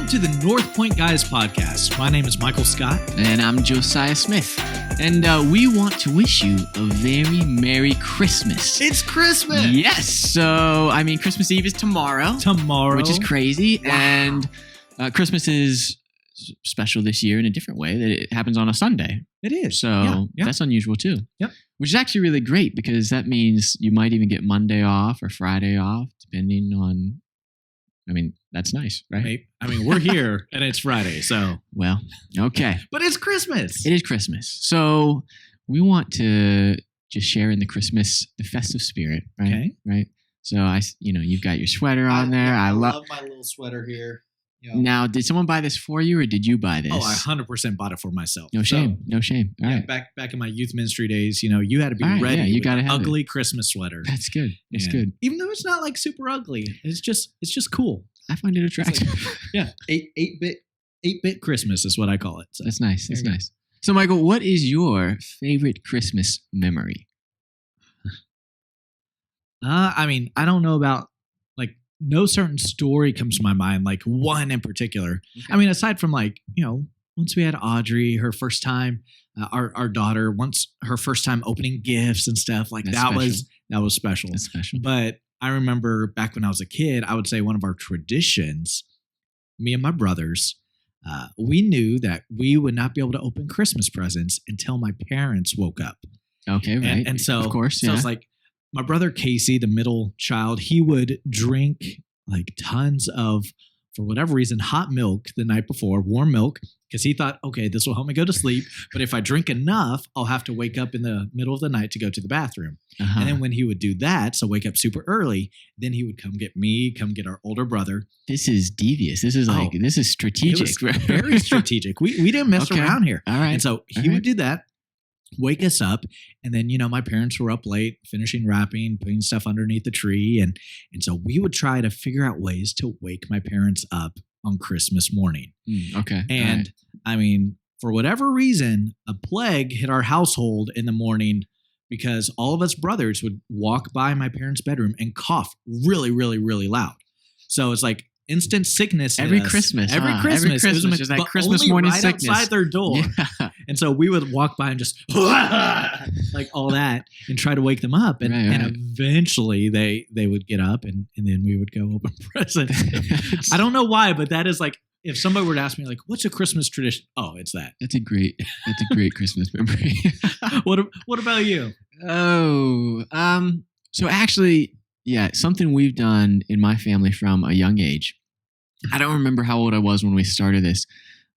To the Northpoint Guys podcast. My name is Michael Scott. And I'm Josiah Smith. And we want to wish you a very Merry Christmas. It's Christmas! Yes. So, I mean, Christmas Eve is tomorrow. Which is crazy. Wow. And Christmas is special this year in a different way, that it happens on a Sunday. It is. So that's unusual too. Yep. Which is actually really great because that means you might even get Monday off or Friday off, depending on... I mean, that's nice, right? I mean, we're here and it's Friday, so. Well, okay. But it's Christmas. It is Christmas. So we want to just share in the festive spirit, right? Okay. Right. So you've got your sweater on there. I love my little sweater here. Now, did someone buy this for you or did you buy this? Oh, I 100% bought it for myself. No shame. All right. Back in my youth ministry days, you had to be ready. Yeah, you got to have ugly Christmas sweater. That's good. It's good. Even though it's not like super ugly, it's just cool. I find it attractive. Yeah, 8-bit Christmas is what I call it. So. That's nice. That's nice. So, Michael, what is your favorite Christmas memory? I mean, I don't know about no certain story comes to my mind, like one in particular. Okay. I mean, aside from once we had Audrey, her first time, our daughter, once her first time opening gifts and stuff that was special. That's special. But I remember back when I was a kid, I would say one of our traditions, me and my brothers, we knew that we would not be able to open Christmas presents until my parents woke up. Okay, right. And so, of course, so it's like my brother Casey, the middle child, he would drink tons of, for whatever reason, hot milk the night before, warm milk, because he thought, okay, this will help me go to sleep. But if I drink enough, I'll have to wake up in the middle of the night to go to the bathroom. Uh-huh. And then when he would do that, so wake up super early, then he would come get me, come get our older brother. This is devious. This is this is strategic. Very strategic. We didn't mess around here. All right. And so he would do that, wake us up, and then my parents were up late finishing wrapping, putting stuff underneath the tree, and so we would try to figure out ways to wake my parents up on Christmas morning. Okay. And I mean, for whatever reason, a plague hit our household in the morning because all of us brothers would walk by my parents' bedroom and cough really, really, really loud. So it's like instant sickness every Christmas. Every Christmas, just that Christmas morning right sickness outside their door. Yeah. And so we would walk by and just like all that and try to wake them up. And, and eventually they would get up and then we would go open presents. I don't know why, but that is if somebody were to ask me what's a Christmas tradition? Oh, it's that. That's a great Christmas memory. What about you? So actually, yeah, something we've done in my family from a young age. I don't remember how old I was when we started this,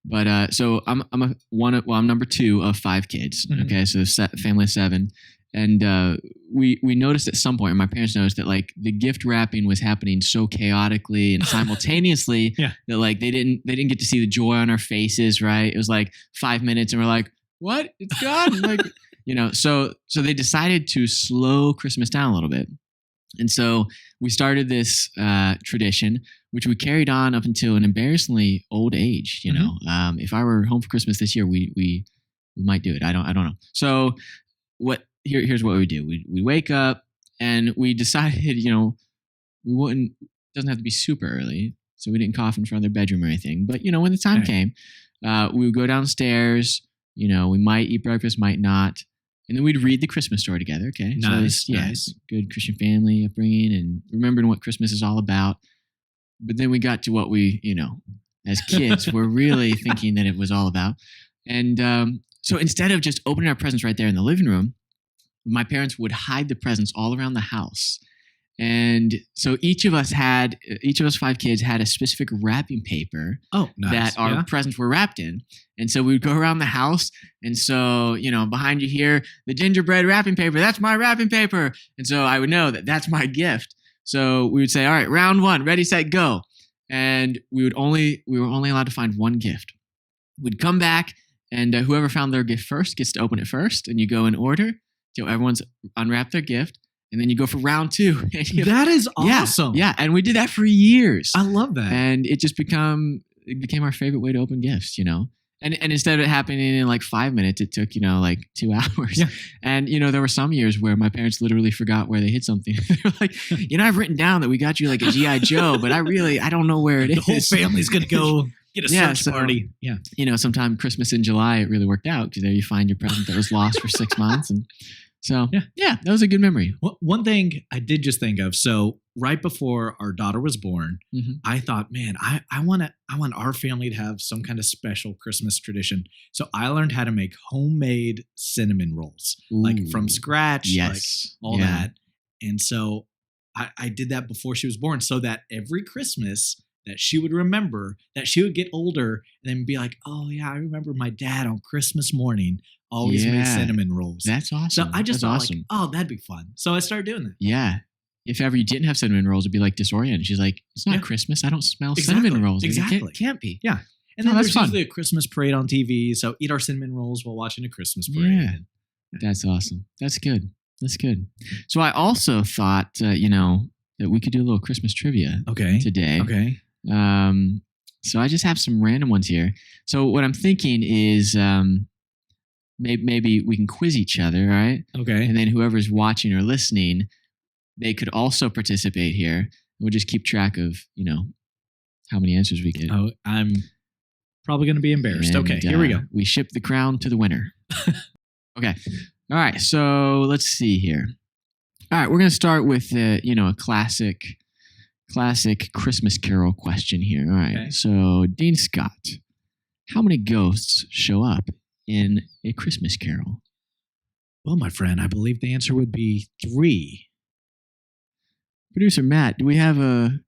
but so I'm number 2 of 5 kids. Mm-hmm. Okay, so family of 7, and we noticed at some point, my parents noticed that the gift wrapping was happening so chaotically and simultaneously that they didn't get to see the joy on our faces. Right? It was 5 minutes, and we're like, "What? It's gone!" So they decided to slow Christmas down a little bit. And so we started this tradition, which we carried on up until an embarrassingly old age. If I were home for Christmas this year, we might do it. I don't know. So here's what we do. We wake up and we decided, we wouldn't. It doesn't have to be super early, so we didn't cough in front of their bedroom or anything. But when the time came, we would go downstairs. We might eat breakfast, might not. And then we'd read the Christmas story together, okay? Nice, so nice. Good Christian family upbringing and remembering what Christmas is all about. But then we got to what we, as kids, were really thinking that it was all about. And so instead of just opening our presents right there in the living room, my parents would hide the presents all around the house. And so each of us 5 kids had a specific wrapping paper that our presents were wrapped in. And so we would go around the house. And so, behind you here, the gingerbread wrapping paper, that's my wrapping paper. And so I would know that that's my gift. So we would say, all right, round 1, ready, set, go. And we were only allowed to find one gift. We'd come back And whoever found their gift first gets to open it first. And you go in order till everyone's unwrapped their gift. And then you go for round 2. That is awesome. Yeah. And we did that for years. I love that. And it became our favorite way to open gifts, And instead of it happening in like 5 minutes, it took, like 2 hours. Yeah. And, there were some years where my parents literally forgot where they hid something. They were like, I've written down that we got you like a G.I. Joe, but I don't know where it is. The whole family's going to go get a search party. Yeah. Sometime Christmas in July, it really worked out because there you find your present that was lost for 6 months. And so, yeah, that was a good memory. One thing I did just think of. So right before our daughter was born, I thought, man, I want our family to have some kind of special Christmas tradition. So I learned how to make homemade cinnamon rolls, like from scratch, like all that. And so I did that before she was born so that every Christmas that she would remember, that she would get older and then be like, oh yeah, I remember my dad on Christmas morning always made cinnamon rolls. That's awesome. So I just thought like, oh, that'd be fun. So I started doing that. Yeah. If ever you didn't have cinnamon rolls, it'd be like disoriented. She's like, it's not Christmas. I don't smell cinnamon rolls. Exactly. It can't be. Yeah. And then there's usually a Christmas parade on TV. So eat our cinnamon rolls while watching a Christmas parade. Yeah. That's awesome. That's good. That's good. So I also thought, that we could do a little Christmas trivia today. Okay. So I just have some random ones here. So what I'm thinking is maybe we can quiz each other, all right? Okay. And then whoever's watching or listening, they could also participate here. We'll just keep track of, how many answers we get. Oh, I'm probably going to be embarrassed. And, okay, here we go. We ship the crown to the winner. Okay. All right. So let's see here. All right. We're going to start with, a classic Christmas Carol question here. All right. Okay. So Dean Scott, how many ghosts show up in A Christmas Carol? Well, my friend, I believe the answer would be 3. Producer Matt, do we have an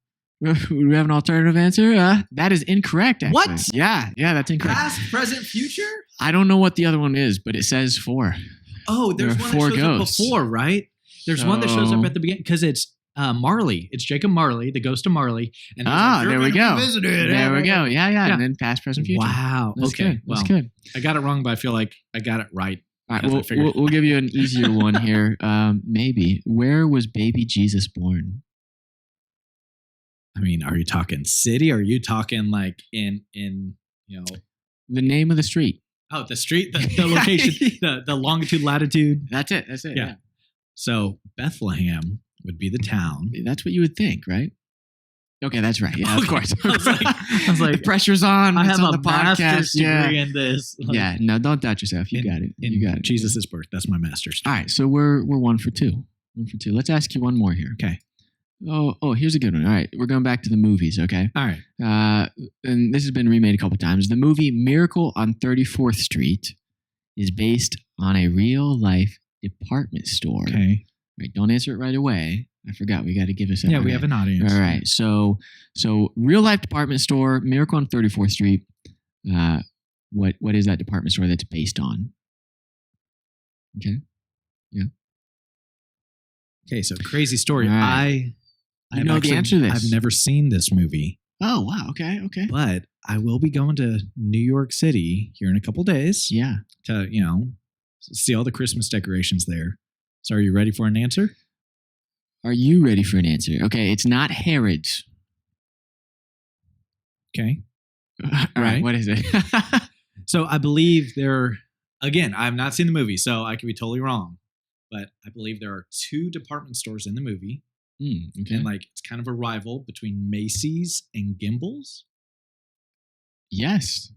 alternative answer? That is incorrect. Actually. What? Yeah, that's incorrect. Past, present, future? I don't know what the other one is, but it says 4. Oh, there's one 4 that shows ghosts. Up before, right? There's one that shows up at the beginning because it's Marley. It's Jacob Marley, the ghost of Marley. And there we go. There we go. Yeah. And then past, present, future. Wow. That's okay. Good. That's good. I got it wrong, but I feel like I got it right. All right. We'll give you an easier one here. Maybe. Where was baby Jesus born? I mean, are you talking city? Or are you talking like in the name of the street? Oh, the street, the location, the longitude, latitude. That's it. Yeah. So Bethlehem would be the town. That's what you would think, right? Okay, that's right. Yeah, of course. I was like, the pressure's on. I have on a the podcast. master's degree in this. No, don't doubt yourself. You got it. You got it. Jesus' birth. That's my master's. All right, so we're 1 for 2. 1 for 2. Let's ask you one more here. Okay. Oh, here's a good one. All right, we're going back to the movies, okay? All right. And this has been remade a couple times. The movie Miracle on 34th Street is based on a real-life department store. Okay. Right, don't answer it right away. I forgot. We got to give us a we have an audience. All right. So real-life department store, Miracle on 34th Street. What is that department store that's based on? Okay. Yeah. Okay, so crazy story. Right. I know the answer to this. I've never seen this movie. Oh, wow. Okay. But I will be going to New York City here in a couple days. Yeah. To, see all the Christmas decorations there. So are you ready for an answer? Are you ready for an answer? Okay, it's not Herod's. Okay. Right. What is it? So I believe again, I've not seen the movie, so I could be totally wrong. But I believe there are 2 department stores in the movie. Okay. And it's kind of a rival between Macy's and Gimbel's. Yes.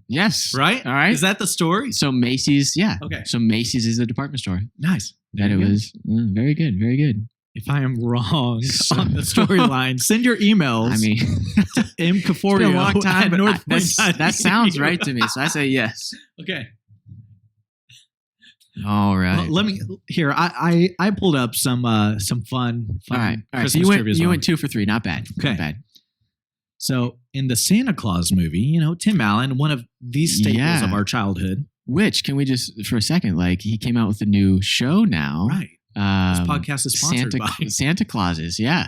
Right? All right. Is that the story? So Macy's, yeah. Okay. So Macy's is the department store. Nice. That it was very good. Very good. If I am wrong on the storyline, send your emails. I mean, to M. Caforio it's been a long time, but Northpoint that sounds right to me. So I say yes. Okay. All right. Well, let me here. I pulled up some fun. All right. Christmas So trivia. you went 2 for 3. Not bad. Okay. Not bad. So in the Santa Claus movie, Tim Allen, one of these staples of our childhood. Which can we just for a second? He came out with a new show now. Right. This podcast is sponsored by Santa Clauses. Yeah.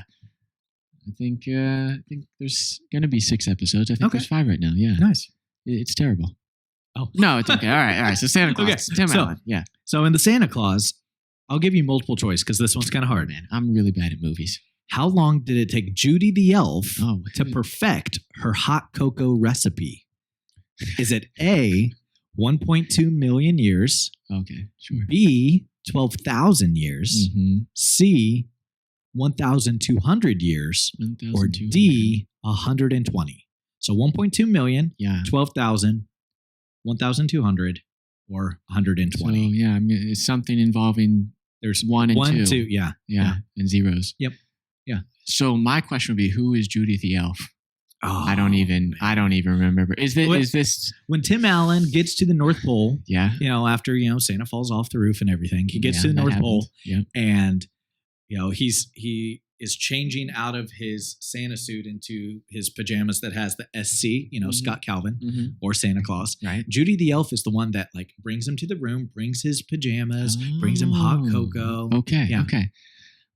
I think there's going to be 6 episodes. I think there's 5 right now. Yeah. Nice. It's terrible. Oh. No, it's okay. All right. So Santa Claus. Okay, Tim so- Allen. Yeah. So in the Santa Claus, I'll give you multiple choice because this one's kind of hard. Man, I'm really bad at movies. How long did it take Judy the elf Oh, to perfect her hot cocoa recipe? Is it A, 1.2 million years, okay, sure. B, 12,000 years, Mm-hmm. C, 1,200 years, or D, 120? So 1.2 million, Yeah. 12,000, 1,200, or 120. So yeah, I mean, it's something involving There's one and one, two. yeah. Yeah, and zeros. Yep. Yeah. So my question would be, who is Judy the elf? Oh, I don't even remember. Is this? When Tim Allen gets to the North Pole, Yeah. after Santa falls off the roof and everything, he gets Yeah, to the that North Pole, happens. Yeah. and he is changing out of his Santa suit into his pajamas that has the SC, Mhm. Scott Calvin Mm-hmm. or Santa Claus. Right. Judy the elf is the one that brings him to the room, brings his pajamas, brings him hot cocoa. Okay. Yeah. Okay.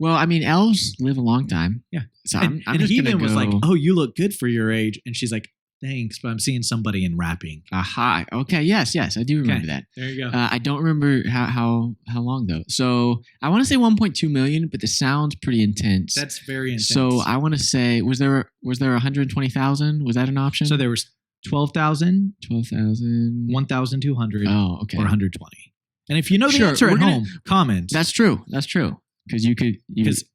Well, I mean, elves live a long time. Yeah. So And I'm just he gonna even was like, go- "Oh, you look good for your age," and she's like, "Thanks, but I'm seeing somebody in wrapping." Aha. Okay. Yes. I do remember Okay. that. There you go. I don't remember how long though. So I want to say 1.2 million, but this sounds pretty intense. That's very intense. So I want to say, was there 120,000? Was that an option? So there was 12,000, 12,000. 1,200, Oh, okay. or 120. And if you know the Sure, answer we're at gonna- home, comment. That's true. Because you could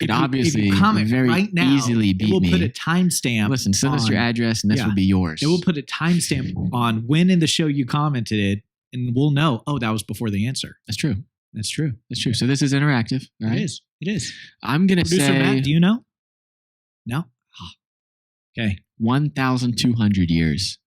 obviously comment very right now, easily beat it will me. put a timestamp. Listen, send us your on- address, and this Yeah. will be yours. It will put a timestamp on when in the show you commented it, and we'll know. Oh, that was before the answer. That's true. That's true. That's true. So this is interactive, right? It is. It is. I'm gonna Producer say Matt, do you know? No. Okay. 1,200 years.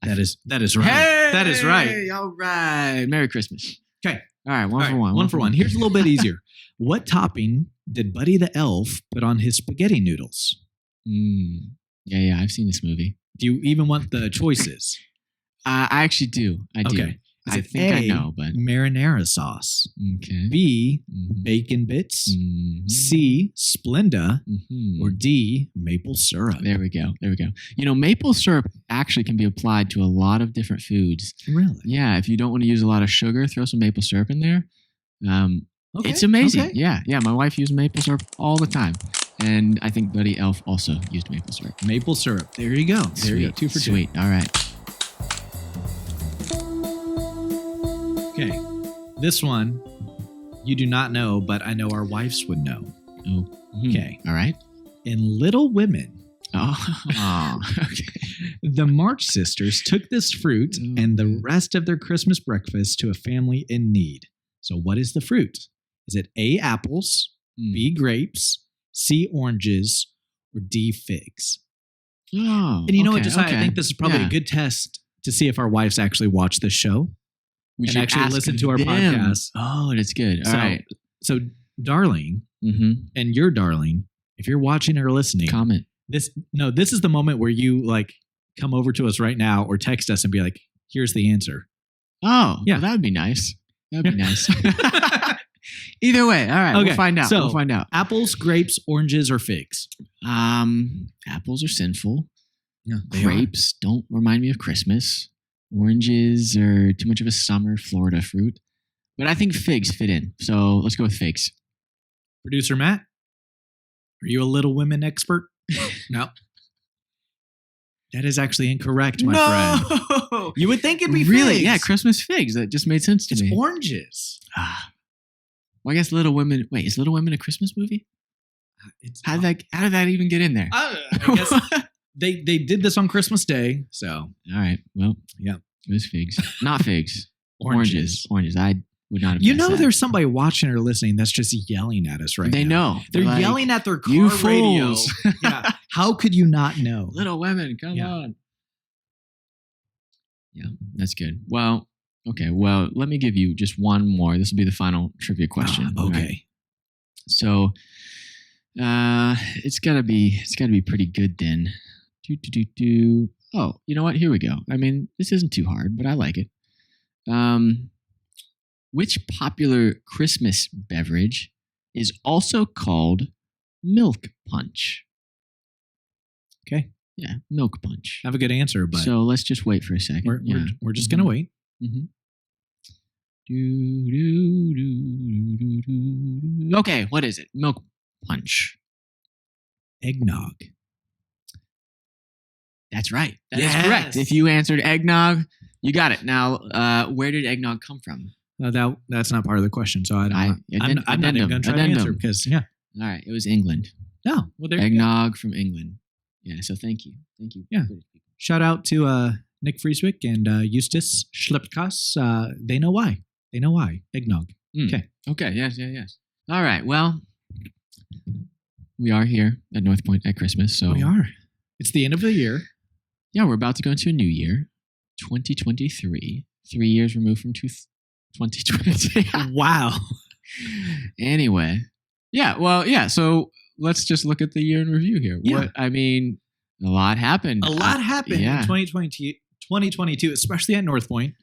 That is right. That is right. All right. Merry Christmas. Okay. All right. One All for right, one. One for one. Here's a little bit easier. What topping did Buddy the Elf put on his spaghetti noodles? Yeah. I've seen this movie. Do you even want the choices? I actually do. I do. Okay. Is I it think I A, know, but marinara sauce. okay. B, Mhm. bacon bits. Mhm. C, Splenda. Mhm. Or D, maple syrup. There we go. Maple syrup actually can be applied to a lot of different foods. Really? Yeah, if you don't want to use a lot of sugar, throw some maple syrup in there. Okay. It's amazing. Okay. Yeah. My wife used maple syrup all the time, and I think Buddy Elf also used maple syrup. Maple syrup. There you go. There you go. 2 for 2. Sweet. All right. Okay. This one you do not know, but I know our wives would know. Oh. Okay. All right. In Little Women, Oh. Okay. the March sisters took this fruit and the rest of their Christmas breakfast to a family in need. So, what is the fruit? Is it A, apples, B, grapes, C, oranges, or D, figs? Oh. And you know what, okay, Josiah? okay. I think this is probably Yeah. a good test to see if our wives actually watch this show We and should actually ask listen to our them. podcast. Oh, that's good. All So, right. so, darling, Mm-hmm. and your darling, if you're watching or listening, Comment. this is the moment where you come over to us right now or text us and be like, here's the answer. Oh, Yeah. well, that would be nice. That would be nice. Either way, all right. Okay, We'll find out. so- we'll find out. Apples, grapes, oranges, or figs? Apples are sinful. Yeah, Grapes don't remind me of Christmas. Oranges are too much of a summer Florida fruit. But I think figs fit in. So let's go with figs. Producer Matt, are you a Little Women expert? No. That is actually incorrect, my friend. You would think it'd be really? figs. Yeah, Christmas figs. That just made sense to It's me. oranges. Well, I guess Little Women. Wait, is Little Women a Christmas movie? How did that even get in there? I guess they did this on Christmas Day, so All right. Well, Yeah. It was figs, not figs. oranges. Oranges. I would not have. You guessed know, that. there's somebody watching or listening that's just yelling at us right They now. know. They're like, yelling at their car "You radio. fools." Yeah. How could you not know? Little Women, come Yeah. on. Yeah, that's good. Well, okay. Well, let me give you just one more. This will be the final trivia question. Okay. Right? So, it's gotta be pretty good then. Oh, you know what? Here we go. I mean, this isn't too hard, but I like it. Which popular Christmas beverage is also called milk punch? Okay. Yeah, milk punch. Have a good answer, but So let's just wait for a second. we're just gonna wait. Okay, what is it? Milk punch. Eggnog. That's right. That is Yes. correct. If you answered eggnog, you got it. Now, where did eggnog come from? That's not part of the question, so I'm not even addendum, going to try to answer addendum. because All right, it was England. no. Well, there you go. Eggnog from England. Yeah, so thank you. Thank you. Yeah. Shout out to Nick Frieswick and Eustace Schlepkas. They know why. They know why. Eggnog. Okay. Okay, yes. All right, well, we are here at Northpoint at Christmas. So We are. It's the end of the year. Yeah, we're about to go into a new year, 2023. 3 years removed from 2020. Wow. Anyway, so let's just look at the year in review here. Yeah. A lot happened. A lot happened in 2022, especially at Northpoint.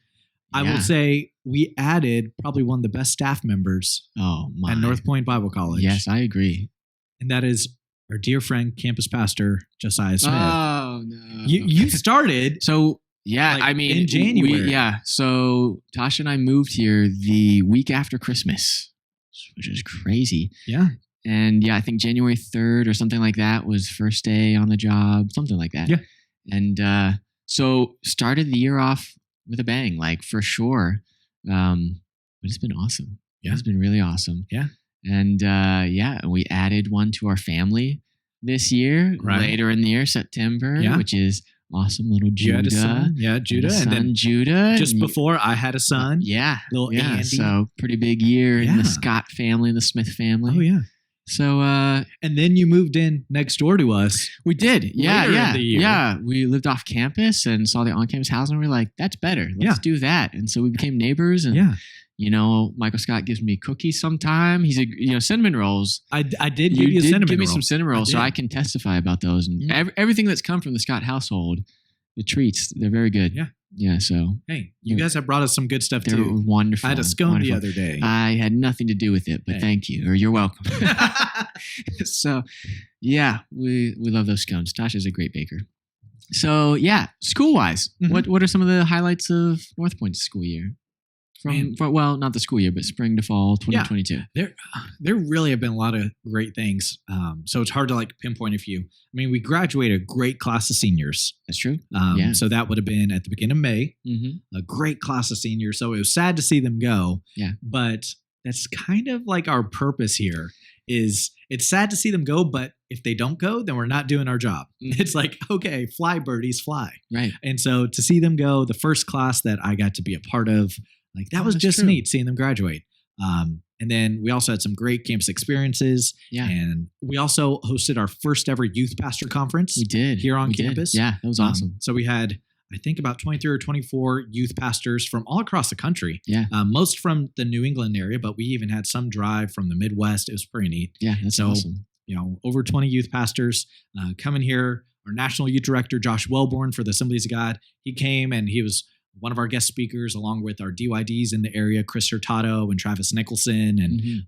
I will say we added probably one of the best staff members at Northpoint Bible College. Yes, I agree. And that is our dear friend, campus pastor, Josiah Smith. Oh, no. You started. So, yeah, in January. So Tasha and I moved here the week after Christmas, which is crazy. Yeah. And I think January 3rd or something like that was first day on the job, something like that. Yeah. And so started the year off with a bang, like for sure. But it's been awesome. Yeah. It's been really awesome. Yeah. And we added one to our family this year, later in the year, September, which is awesome. Little Judah. You had a son. Yeah, Judah. And then Judah. Just before I had a son. Little Andy. So pretty big year in the Scott family, the Smith family. Oh, yeah. So, and then you moved in next door to us. We did. Later in the year. Yeah. We lived off campus and saw the on-campus house and we were like, that's better. Let's do that. And so we became neighbors and, Michael Scott gives me cookies sometime. He's cinnamon rolls. I did give you a cinnamon roll. Give me some cinnamon rolls so I can testify about those. And everything that's come from the Scott household, the treats, they're very good. Yeah. Yeah. So, hey, you guys have brought us some good stuff they're too. Wonderful. I had a scone the other day. I had nothing to do with it, but thank you, or you're welcome. So, we love those scones. Tasha's a great baker. So, school wise, what are some of the highlights of Northpoint's school year? Not the school year, but spring to fall 2022. There really have been a lot of great things. So it's hard to pinpoint a few. I mean, we graduated a great class of seniors. That's true. So that would have been at the beginning of May. A great class of seniors. So it was sad to see them go. Yeah. But that's kind of like our purpose here. Is it's sad to see them go, but if they don't go, then we're not doing our job. It's like, okay, fly birdies fly. Right. And so to see them go, the first class that I got to be a part of, that was just neat seeing them graduate. And then we also had some great campus experiences. Yeah. And we also hosted our first ever youth pastor conference. We did. Here on campus. Yeah, that was awesome. So we had, I think, about 23 or 24 youth pastors from all across the country. Yeah. Most from the New England area, but we even had some drive from the Midwest. It was pretty neat. Yeah, that's awesome. Over 20 youth pastors coming here. Our national youth director, Josh Wellborn for the Assemblies of God, he came and he was one of our guest speakers, along with our DYDs in the area, Chris Hurtado and Travis Nicholson. And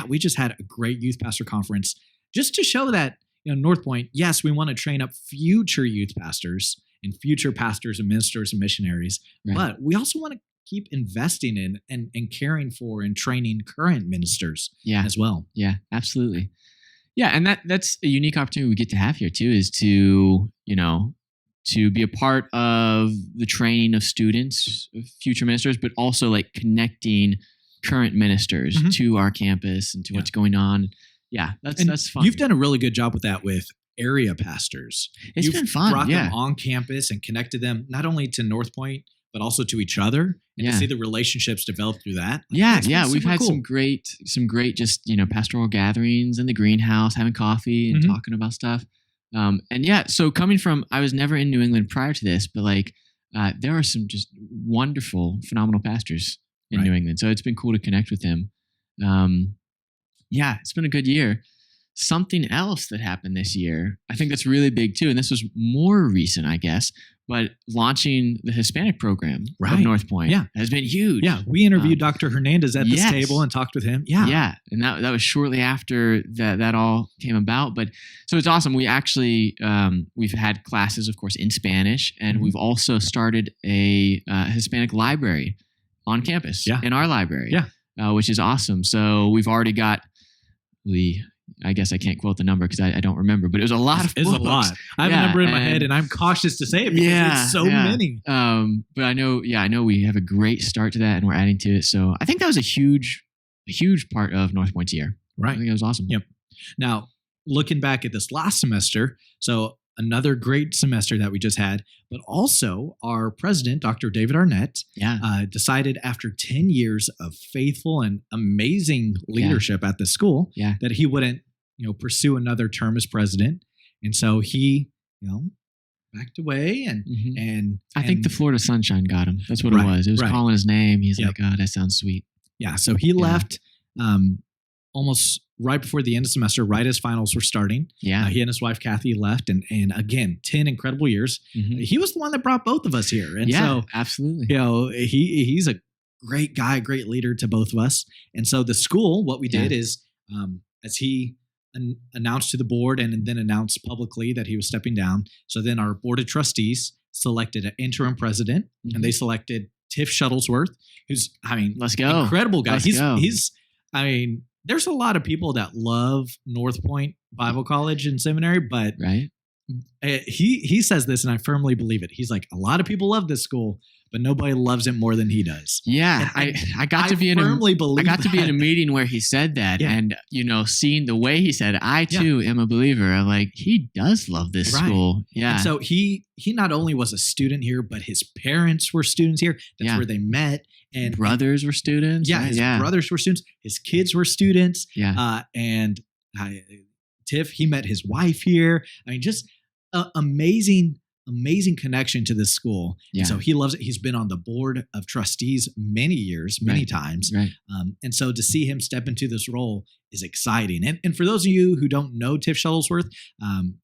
we just had a great youth pastor conference just to show that, Northpoint, yes, we want to train up future youth pastors and future pastors and ministers and missionaries, but we also want to keep investing in and caring for and training current ministers as well. Yeah, absolutely. Yeah, and that's a unique opportunity we get to have here too, is to be a part of the training of students, of future ministers, but also connecting current ministers to our campus and to what's going on. Yeah, that's fun. You've done a really good job with that with area pastors. You've been fun. Brought them on campus and connected them not only to Northpoint, but also to each other, and to see the relationships develop through that. We've had some great just pastoral gatherings in the greenhouse, having coffee and talking about stuff. So coming from, I was never in New England prior to this, but there are some just wonderful, phenomenal pastors in New England. So it's been cool to connect with them. It's been a good year. Something else that happened this year, I think that's really big too, and this was more recent, I guess, but launching the Hispanic program of Right. Northpoint Yeah. has been huge. Yeah, we interviewed Dr. Hernandez at this yes. table and talked with him. Yeah. Yeah. And that was shortly after that all came about. But so it's awesome. We actually, we've had classes, of course, in Spanish, and Mhm. we've also started a Hispanic library on campus in our library, which is awesome. So we've already got I guess I can't quote the number because I don't remember, but it was a lot of books. It's a lot. I have a number in my head, and I'm cautious to say it because it's so many. But I know we have a great start to that, and we're adding to it. So I think that was a huge part of Northpoint's year. Right. I think it was awesome. Yep. Now, looking back at this last semester, so another great semester that we just had, but also our president, Dr. David Arnett, decided after 10 years of faithful and amazing leadership at the school that he wouldn't, pursue another term as president. And so he, backed away and I think the Florida sunshine got him. That's what it was. It was calling his name. He's like, oh, that sounds sweet. Yeah. So he left almost right before the end of the semester, right as finals were starting. Yeah. He and his wife, Kathy, left. And again, 10 incredible years. Mm-hmm. He was the one that brought both of us here. And so, absolutely. He's a great guy, great leader to both of us. And so the school, what we did is, as he announced to the board and then announced publicly that he was stepping down. So then our board of trustees selected an interim president, and they selected Tiff Shuttlesworth, who's, let's go. Incredible guy. Let's go. There's a lot of people that love Northpoint Bible College and Seminary, but he says this, and I firmly believe it. He's like, a lot of people love this school, but nobody loves it more than he does. Yeah, I got to be in a meeting where he said that, and seeing the way he said, I too am a believer. I'm like, he does love this school. Yeah. And so he not only was a student here, but his parents were students here. That's where they met. And brothers were students. Yeah, his brothers were students. His kids were students. Yeah. And Tiff, he met his wife here. Just amazing connection to this school. Yeah. And so he loves it. He's been on the board of trustees many years, many times. Right. And so to see him step into this role is exciting. And for those of you who don't know Tiff Shuttlesworth,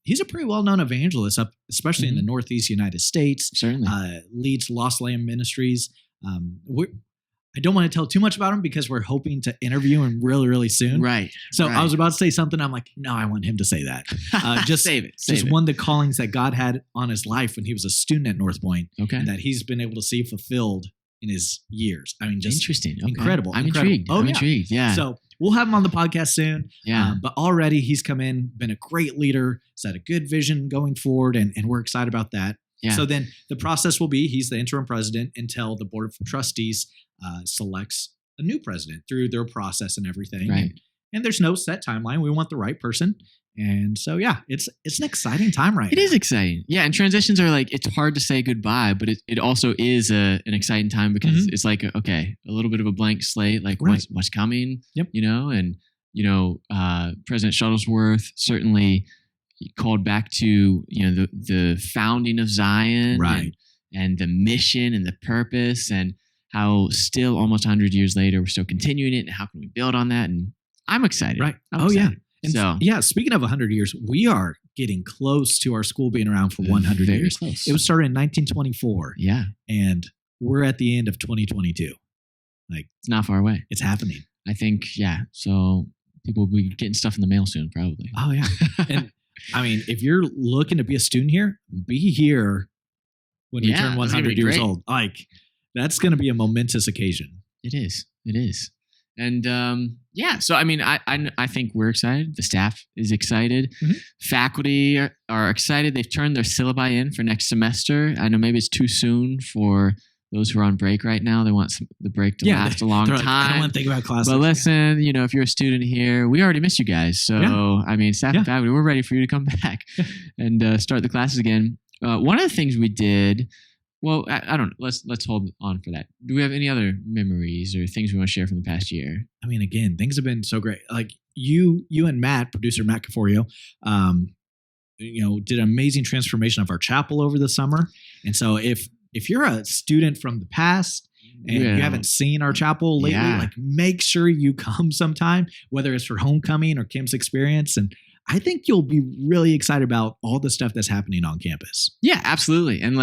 he's a pretty well-known evangelist, especially in the Northeast United States. Certainly. Leads Lost Lamb Ministries. I don't want to tell too much about him because we're hoping to interview him really, really soon. Right. So I was about to say something. I'm like, no, I want him to say that. Just save it. One of the callings that God had on his life when he was a student at Northpoint. Okay. And that he's been able to see fulfilled in his years. Just interesting. Okay. Incredible. I'm incredible. intrigued. I'm intrigued. Yeah. So we'll have him on the podcast soon. Yeah. But already he's come in, been a great leader, set a good vision going forward, and we're excited about that. Yeah. So then the process will be he's the interim president until the board of trustees selects a new president through their process and everything. Right. And there's no set timeline. We want the right person. And so, it's an exciting time right now. It is exciting. Yeah. And transitions are it's hard to say goodbye, but it also is an exciting time because it's like, okay, a little bit of a blank slate, what's coming, and, President Shuttlesworth certainly called back to, the founding of Zion and the mission and the purpose and how still almost 100 years later, we're still continuing it. And how can we build on that? And I'm excited. Right. I'm excited. And speaking of 100 years, we are getting close to our school being around for 100 Very years. Close. It was started in 1924. Yeah. And we're at the end of 2022. It's not far away. It's happening. I think, so people will be getting stuff in the mail soon, probably. Oh, yeah. And if you're looking to be a student here, be here when you turn 100 years old. That's going to be a momentous occasion. It is. And so I think we're excited. The staff is excited. Mm-hmm. Faculty are excited. They've turned their syllabi in for next semester. I know maybe it's too soon for those who are on break right now. They want the break to last a long time. I don't want to think about classes. But listen, if you're a student here, we already miss you guys. So, staff and faculty, we're ready for you to come back and start the classes again. One of the things we did, I don't know. Let's hold on for that. Do we have any other memories or things we want to share from the past year? Again, things have been so great. You and Matt, producer Matt Caforio, did an amazing transformation of our chapel over the summer. And so if you're a student from the past and you haven't seen our chapel lately, make sure you come sometime, whether it's for homecoming or Kim's experience. And I think you'll be really excited about all the stuff that's happening on campus. Yeah, absolutely. And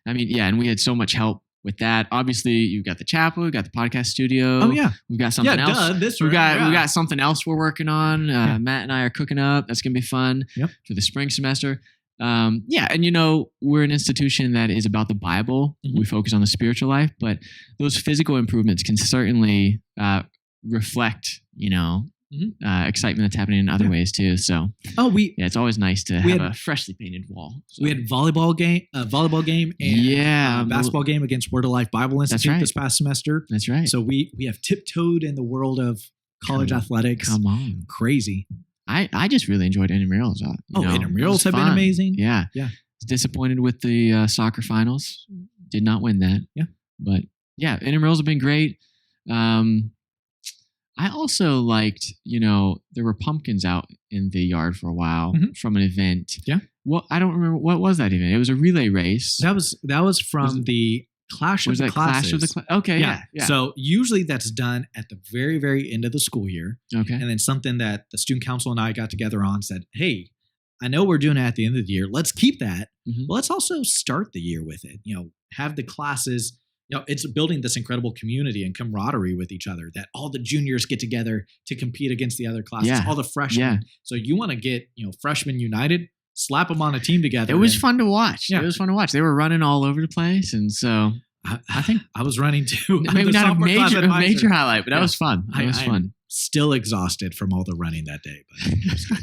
and we had so much help with that. Obviously, you've got the chapel, we've got the podcast studio. Oh yeah, we've got something else. This we room, got something else we're working on. Matt and I are cooking up. That's gonna be fun for the spring semester. And we're an institution that is about the Bible. Mm-hmm. We focus on the spiritual life, but those physical improvements can certainly reflect, excitement that's happening in other ways too. So, it's always nice to have a freshly painted wall. So. We had volleyball game, and basketball game against Word of Life Bible Institute this past semester. That's right. So we have tiptoed in the world of college athletics. Come on, crazy. I just really enjoyed intramurals. Intramurals have been amazing. Yeah. Was disappointed with the soccer finals. Did not win that. Yeah. But intramurals have been great. I also liked, there were pumpkins out in the yard for a while from an event. Yeah. Well, I don't remember what was that event. It was a relay race. That was from the Clash of the Classes. Okay. Yeah. So usually that's done at the very, very end of the school year. Okay. And then something that the student council and I got together on said, hey, I know we're doing it at the end of the year. Let's keep that. Mm-hmm. But let's also start the year with it. Have the classes. It's building this incredible community and camaraderie with each other that all the juniors get together to compete against the other classes, all the freshmen. Yeah. So you want to get, freshmen united, slap them on a team together. It was fun to watch. Yeah. It was fun to watch. They were running all over the place. And so I think I was running too. Maybe not a major highlight, but that was fun. That was fun. Still exhausted from all the running that day. But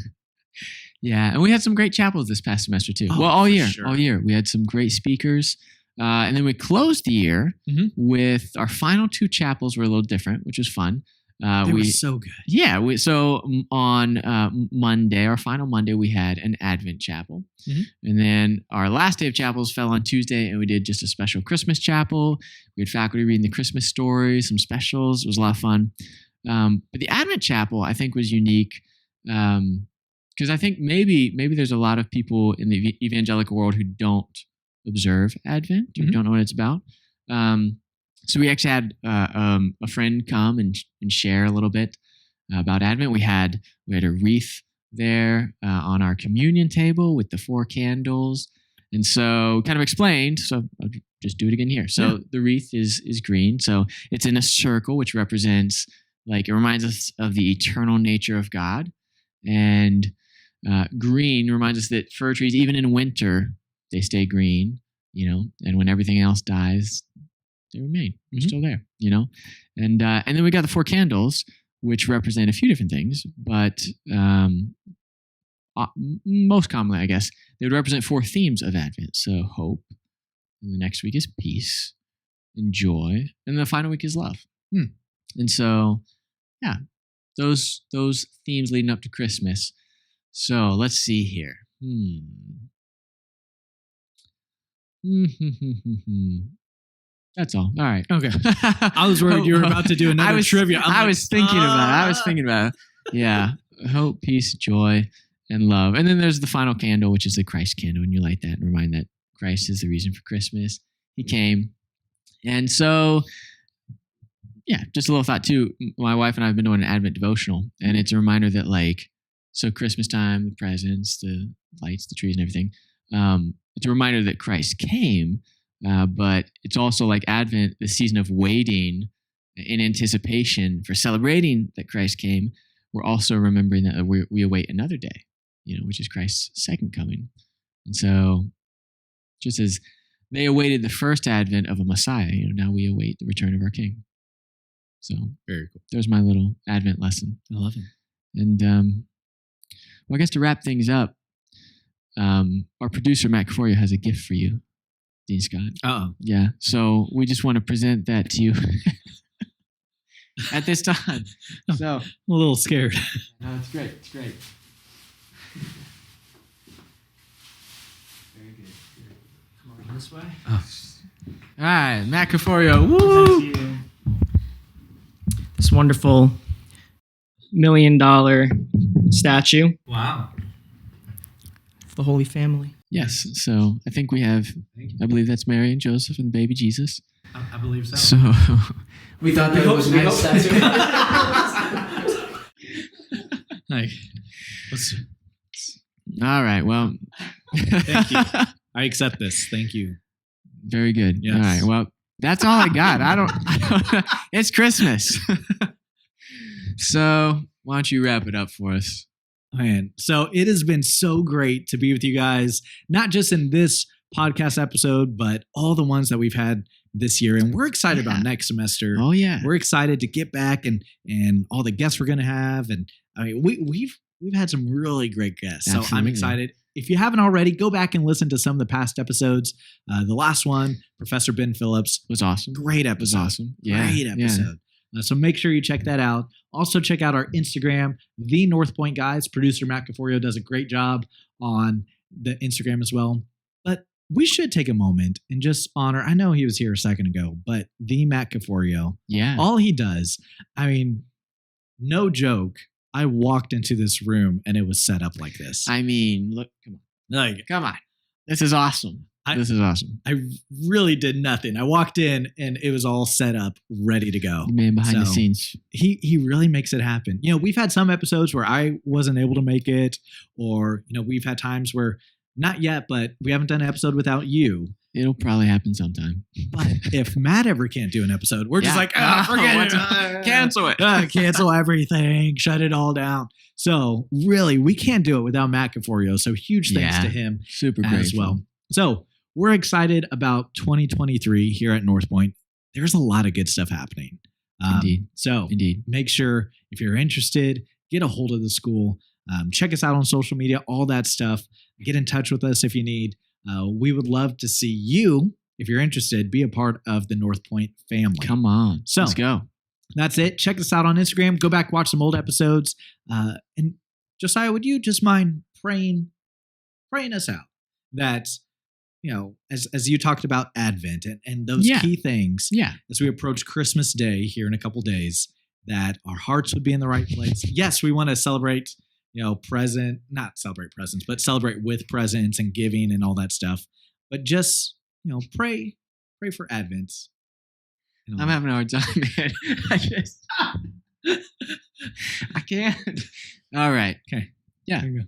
yeah. And we had some great chapels this past semester too. All year. Sure. All year. We had some great speakers. And then we closed the year with our final two chapels were a little different, which was fun. They were so good. Yeah. So on Monday, our final Monday, we had an Advent chapel. Mm-hmm. And then our last day of chapels fell on Tuesday, and we did just a special Christmas chapel. We had faculty reading the Christmas stories, some specials. It was a lot of fun. But the Advent chapel, I think, was unique because I think maybe there's a lot of people in the evangelical world who don't observe Advent, who don't know what it's about. So we actually had a friend come and share a little bit about Advent. We had a wreath there on our communion table with the 4 candles, and so kind of explained. So I'll just do it again here. So the wreath is green, so it's in a circle, which represents it reminds us of the eternal nature of God, and green reminds us that fir trees, even in winter, they stay green, and when everything else dies, they remain. They're still there, and then we got the 4 candles, which represent a few different things, but most commonly, I guess, they would represent 4 themes of Advent. So hope, and the next week is peace and joy, and the final week is love. And so, those themes leading up to Christmas. So let's see here. That's all. All right. Okay. I was worried you were about to do another trivia. I was thinking about it. Yeah. Hope, peace, joy, and love. And then there's the final candle, which is the Christ candle. And you light that and remind that Christ is the reason for Christmas. He came. And so, just a little thought too. My wife and I have been doing an Advent devotional. And it's a reminder that so Christmas time, the presents, the lights, the trees and everything. It's a reminder that Christ came. But it's also like Advent, the season of waiting in anticipation for celebrating that Christ came. We're also remembering that we await another day, which is Christ's second coming. And so just as they awaited the first advent of a Messiah, now we await the return of our King. So very cool. There's my little Advent lesson. I love it. And I guess to wrap things up, our producer, Matt Caforio, has a gift for you, Dean Scott. Uh-oh. Yeah. So we just want to present that to you at this time. So I'm a little scared. No, it's great. It's great. Very good. Come on this way. Oh. All right, Matt Caforio. Woo! This wonderful $1 million statue Wow. of the Holy Family. Yes. So I think we have, I believe that's Mary and Joseph and the baby Jesus. I believe so. So we thought that was a nice statue. Like, All right. Well, Thank you. I accept this. Thank you. Very good. Yes. All right. Well, that's all I got. I don't it's Christmas. So why don't you wrap it up for us? Man, so it has been so great to be with you guys, not just in this podcast episode, but all the ones that we've had this year. And we're excited about next semester. Oh yeah. We're excited to get back and all the guests we're going to have. And I mean, we've had some really great guests. So I'm Absolutely. excited. If you haven't already, go back and listen to some of the past episodes. The last one, Professor Ben Phillips, was awesome. great It was episode. awesome. Yeah. Great episode. So make sure you check that out. Also check out our Instagram, the Northpoint Guys. Producer Matt Caforio does a great job on the Instagram as well. But we should take a moment and just honor, I know he was here a second ago, but the Matt Caforio, Yeah. all he does, I mean, no joke. I walked into this room and it was set up like this. I mean, look, come on. This is awesome. This is awesome. I really did nothing. I walked in and it was all set up, ready to go. The man behind the So, scenes. He really makes it happen. You know, we've had some episodes where I wasn't able to make it, or, you know, we've had times where not yet, but we haven't done an episode without you. It'll probably happen sometime. But if Matt ever can't do an episode, we're just Yeah. like, What's forget it. Cancel it. Cancel everything. Shut it all down. So really, we can't do it without Matt Caforio. So huge thanks Yeah. to him Super as grateful. well. So we're excited about 2023 here at Northpoint. There's a lot of good stuff happening. Indeed. So Indeed. make sure if you're interested, get a hold of the school. Check us out on social media, all that stuff. Get in touch with us if you need. We would love to see you, if you're interested, be a part of the Northpoint family. Come on. So- Let's go. That's it. Check us out on Instagram. Go back, watch some old episodes. And Josiah, would you just mind praying us out that, you know, as you talked about Advent and those Yeah. key things Yeah. as we approach Christmas Day here in a couple days, that our hearts would be in the right place. Yes, we want to celebrate, you know, not celebrate presents, but celebrate with presents and giving and all that stuff. But just, you know, pray for Advent. and all I'm that. having a hard time, man. I can't. All right. Okay. Yeah. There you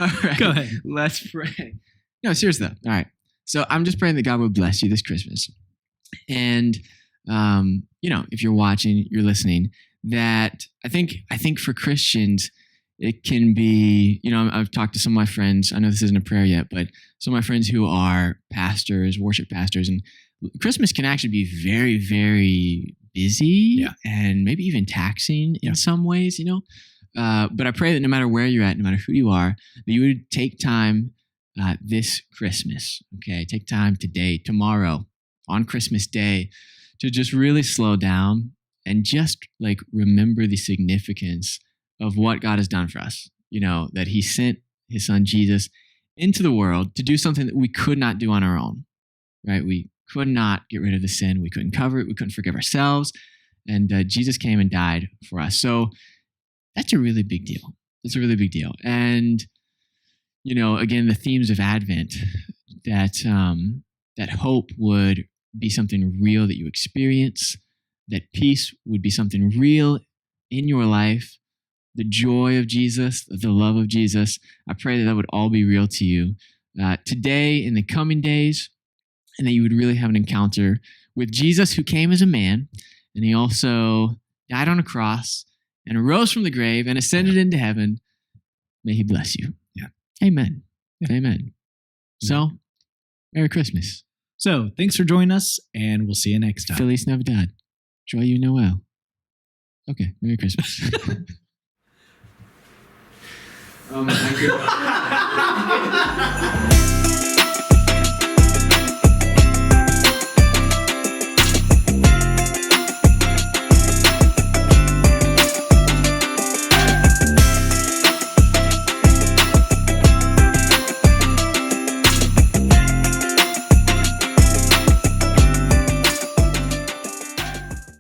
All right. Go ahead. Let's pray. No, seriously though. All right. So I'm just praying that God would bless you this Christmas. And you know, if you're watching, you're listening, that I think for Christians, it can be, you know, I've talked to some of my friends. I know this isn't a prayer yet, but some of my friends who are pastors, worship pastors, and Christmas can actually be very, very busy and maybe even taxing in some ways, you know. But I pray that no matter where you're at, no matter who you are, that you would take time this Christmas, okay? Take time today, tomorrow, on Christmas Day, to just really slow down and just like remember the significance of what God has done for us. You know, that he sent his son Jesus into the world to do something that we could not do on our own, right? We could not get rid of the sin. We couldn't cover it. We couldn't forgive ourselves. And Jesus came and died for us. So that's a really big deal. It's a really big deal. And, you know, again, the themes of Advent, that hope would be something real that you experience, that peace would be something real in your life, the joy of Jesus, the love of Jesus. I pray that would all be real to you today, in the coming days, and that you would really have an encounter with Jesus, who came as a man, and he also died on a cross and rose from the grave and ascended into heaven. May he bless you. Yeah. Amen. Yeah. Amen. So, Merry Christmas. So thanks for joining us, and we'll see you next time. Feliz Navidad. Joyeux Noel. Okay, Merry Christmas. Oh my God.